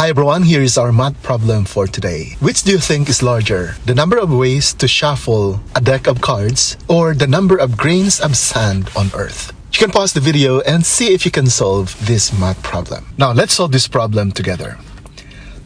Hi everyone, here is our math problem for today. Which do you think is larger? The number of ways to shuffle a deck of cards or the number of grains of sand on Earth? You can pause the video and see if you can solve this math problem. Now let's solve this problem together.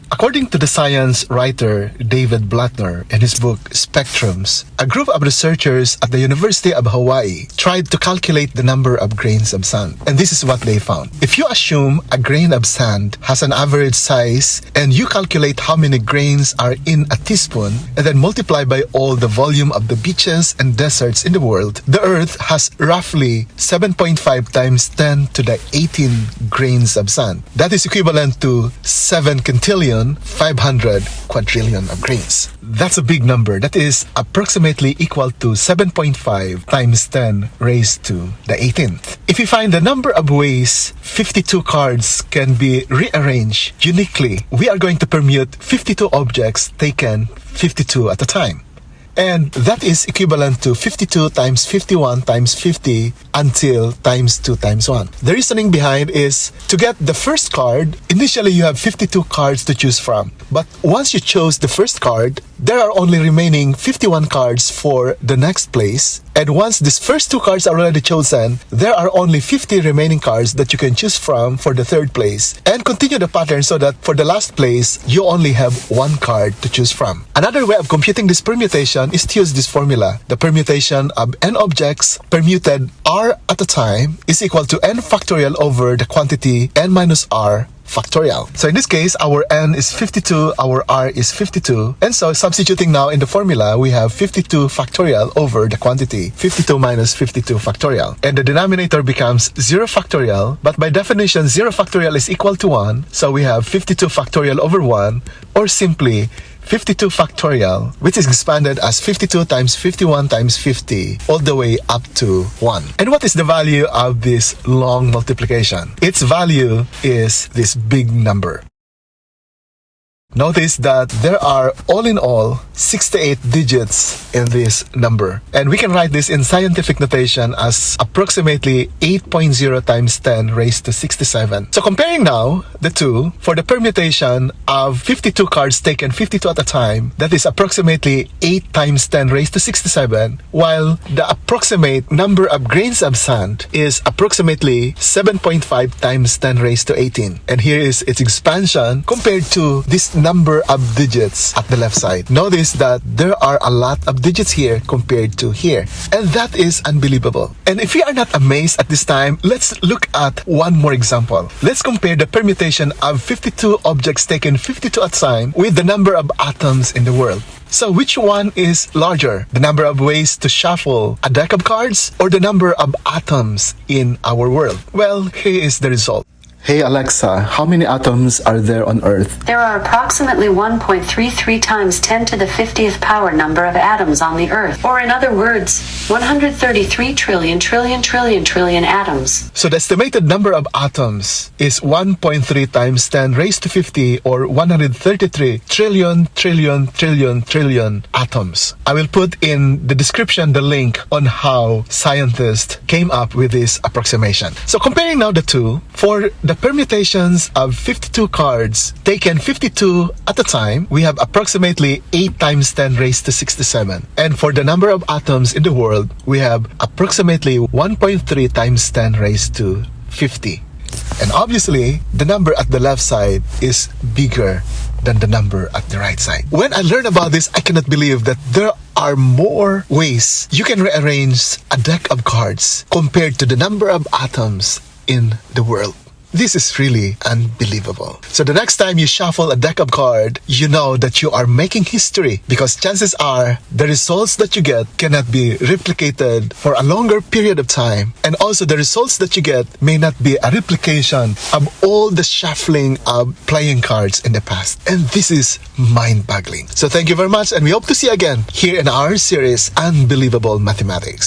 According to the science writer David Blattner in his book Spectrums, a group of researchers at the University of Hawaii tried to calculate the number of grains of sand. And this is what they found. If you assume a grain of sand has an average size and you calculate how many grains are in a teaspoon and then multiply by all the volume of the beaches and deserts in the world, the Earth has roughly 7.5 times 10 to the 18 grains of sand. That is equivalent to 7 quintillion 500 quadrillion of grains. That's a big number. That is approximately equal to 7.5 times 10 raised to the 18th. If you find the number of ways 52 cards can be rearranged uniquely, we are going to permute 52 objects taken 52 at a time. And that is equivalent to 52 times 51 times 50 until times 2 times 1. The reasoning behind is to get the first card, initially you have 52 cards to choose from. But once you chose the first card, there are only remaining 51 cards for the next place. And once these first 2 cards are already chosen, there are only 50 remaining cards that you can choose from for the third place. And continue the pattern so that for the last place, you only have 1 card to choose from. Another way of computing this permutation is to use this formula. The permutation of n objects permuted r at a time is equal to n factorial over the quantity n minus r factorial. So in this case, our n is 52, our r is 52. And so substituting now in the formula, we have 52 factorial over the quantity 52 minus 52 factorial. And the denominator becomes 0 factorial, but by definition 0 factorial is equal to 1. So we have 52 factorial over 1, or simply 52 factorial, which is expanded as 52 times 51 times 50 all the way up to 1. And what is the value of this long multiplication? Its value is this big number. Notice that there are all in all 68 digits in this number. And we can write this in scientific notation as approximately 8.0 times 10 raised to 67. So comparing now the two, for the permutation of 52 cards taken 52 at a time, that is approximately 8 times 10 raised to 67, while the approximate number of grains of sand is approximately 7.5 times 10 raised to 18. And here is its expansion compared to this number of digits at the left side. Notice that there are a lot of digits here compared to here, and that is unbelievable. And if we are not amazed at this time, let's look at one more example. Let's compare the permutation of 52 objects taken 52 at a time with the number of atoms in the world. So which one is larger? The number of ways to shuffle a deck of cards or the number of atoms in our world? Well, here is the result. Hey Alexa, how many atoms are there on Earth? There are approximately 1.33 times 10 to the 50th power number of atoms on the Earth. Or in other words, 133 trillion atoms. So the estimated number of atoms is 1.3 times 10 raised to 50, or 133 trillion atoms. I will put in the description the link on how scientists came up with this approximation. So comparing now the two, for the permutations of 52 cards taken 52 at a time, we have approximately 8 times 10 raised to 67. And for the number of atoms in the world, we have approximately 1.3 times 10 raised to 50. And obviously, the number at the left side is bigger than the number at the right side. When I learned about this, I cannot believe that there are more ways you can rearrange a deck of cards compared to the number of atoms in the world. This is really unbelievable. So the next time you shuffle a deck of cards, you know that you are making history, because chances are the results that you get cannot be replicated for a longer period of time. And also the results that you get may not be a replication of all the shuffling of playing cards in the past. And this is mind-boggling. So thank you very much, and we hope to see you again here in our series, Unbelievable Mathematics.